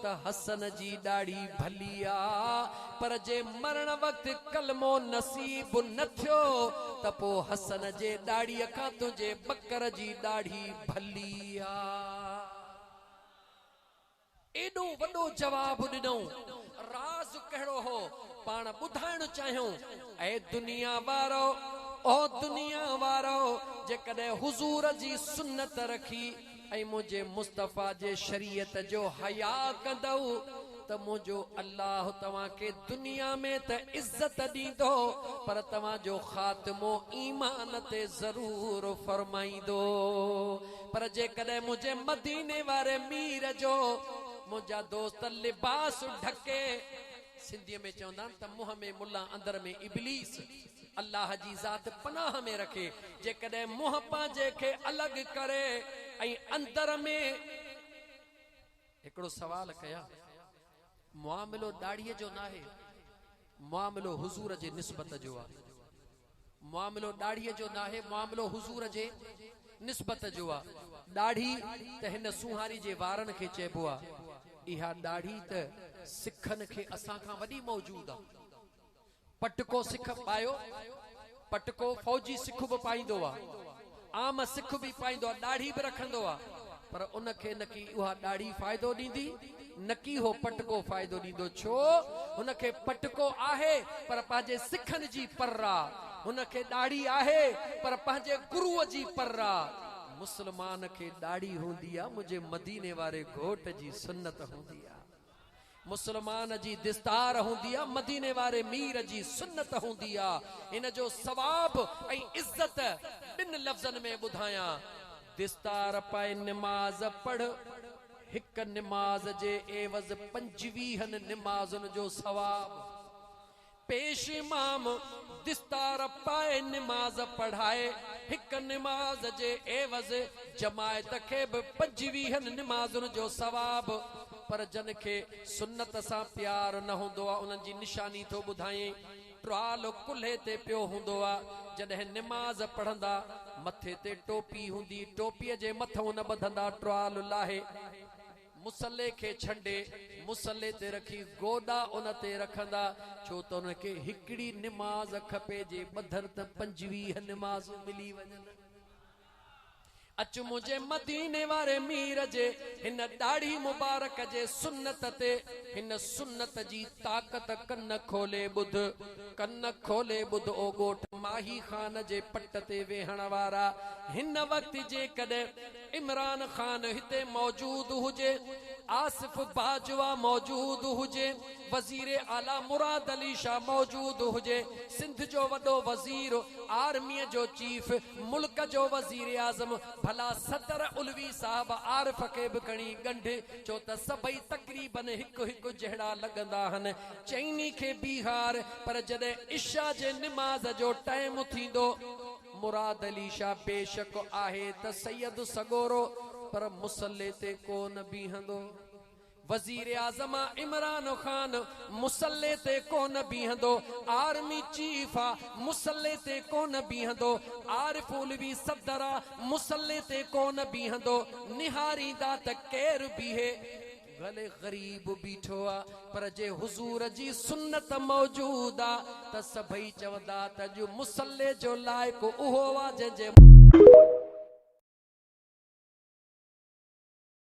त हसन जी दाढ़ी भलिया, पर जे मरण वक्त कलमो नसीब न थियो त पो हसन जे दाढ़ी खां तुझे बकर जी दाढ़ी भलिया। एडो वडो जवाब दिनो, राज कहिड़ो हो पाण ॿुधाइण चाहियूं। ऐ दुनिया वारो, ओ दुनिया वारो, जेकॾहिं हुजूर जी सुन्नत रखी ऐं मुझे मुस्तफ़ा जे शरीयत जो हया कंदव त मुझो अल्लाह तव्हां के दुनिया में त इज्जत दीदो, पर तव्हां जो खात्मो ईमान ते जरूर फरमाईंदो। पर जेकॾहिं मुझे मदीने वारे मीर जो मुझा दोस्त लिबास ढके, सिंधी में चवंदा त मुंह में मुल्ला अंदर में इब्लीस, अल्लाह जी ज़ात पनाह में रखे। जेकॾहिं मुंह पांजे खे अलग करे ऐं अंदर में हिकिड़ो सवाल कया, मुआमिलो दाढ़ीअ जो न आहे, मुआमिलो हुजूर जे निस्बत जो आहे। मुआमिलो दाढ़ीअ जो न आहे, मुआमिलो हुजूर जे निस्बत जो आहे। दाढ़ी त हिन सुहारी जे वारनि खे चइबो आहे। इहा दाढ़ी त सिखनि खे असां खां वॾी मौजूद आहे। पटको सिख पायो, पटको फौजी सिख बि पाईंदो आहे, आम सिख बि पाईंदो आहे, दाढ़ी बि रखंदो आहे, पर उनखे न की उहा दाढ़ी फ़ाइदो ॾींदी, न की हो पटको फ़ाइदो ॾींदो। छो? हुनखे पटको आहे पर पंहिंजे सिखनि जी पर्रा, हुनखे दाढ़ी आहे पर पंहिंजे गुरुअ जी पर्रा। मुस्लमान खे दाढ़ी हूंदी आहे मुझे मदीने वारे घोट जी सुन्नत हूंदी आहे। मुस्लमान जी दिस्तार हूंदी आहे, मदीने वारे मीर जी सुन्नत हूंदी आहे। इन जो सवाब ऐं इज्जत ॿिन लफ़्ज़नि में ॿुधायां। दिस्तार पाए निमाज़ पढ़, हिक निमाज़ जे एवज़ 25 निमाज़ुनि जो सवाब। पेश इमाम दिस्तार पाए निमाज़ पढ़ाए, हिक निमाज़ जे एवज़ जमायत खे बि 25 निमाज़ुनि जो सवाब। पर जन खे सुन्नत सां प्यार न हूंदो आहे, उन्हनि जी निशानी थो ॿुधायां। ट्राल कुल्हे ते पियो हूंदो आहे। जॾहिं निमाज़ पढ़ंदा मथे ते टोपी हूंदी, टोपीअ जे मथां न ॿधंदा ट्राल लाहे। मुसल्ले खे छंडे मुसल्ले ते रखी गोदा उन ते रखंदा, छो त उनखे हिकिड़ी निमाज़ खपे, जे ॿधर त 25 निमाज़ मिली वञनि। अच मुझे मदीने वारे मीर जे हिन दाढ़ी मुबारक जे सुन्नत ते, हिन सुन्नत जी ताकत कन खोले ॿुध, कन खोले ॿुध। ओ ॻोठ माही खान जे पट ते वेहण वारा, हिन वक्त जे कॾहिं इमरान खान हिते मौजूद हुजे, आसिफ बाजवा मौजूद हुजे, वजीर आला मुराद अली शाह मौजूद हुजे, सिंध जो वॾो वजीर, आर्मीअ जो चीफ, मुल्क जो वजीर आज़म, भला सदर उलवी साहब आरिफ खे बि खणी गंढ, छो त सभई तक़रीबन हिकु हिकु जहिड़ा लॻंदा आहिनि। चइनी खे बिहार, पर जॾहिं इशा जे निमाज़ जो टाइम थींदो, मुराद अली शाह बेशक आहे त सैयद सगोरो, पर मुसल्ले ते कोन बीहंदो। वजीर आज़म इमरान खान मुसल्ले ते कोन बीहंदो, आर्मी चीफ आ मुसल्ले ते कोन बीहंदो, आरिफ उलवी सदरा मुसल्ले ते कोन बीहंदो। निहारींदा त केर बीहे, भले गरीब बीठो आ, पर जे हुजूर जी सुन्नत मौजूद आ त सभई चवंदा त जो मुसल्ले जो लाइक़ उहो आ जंहिंजे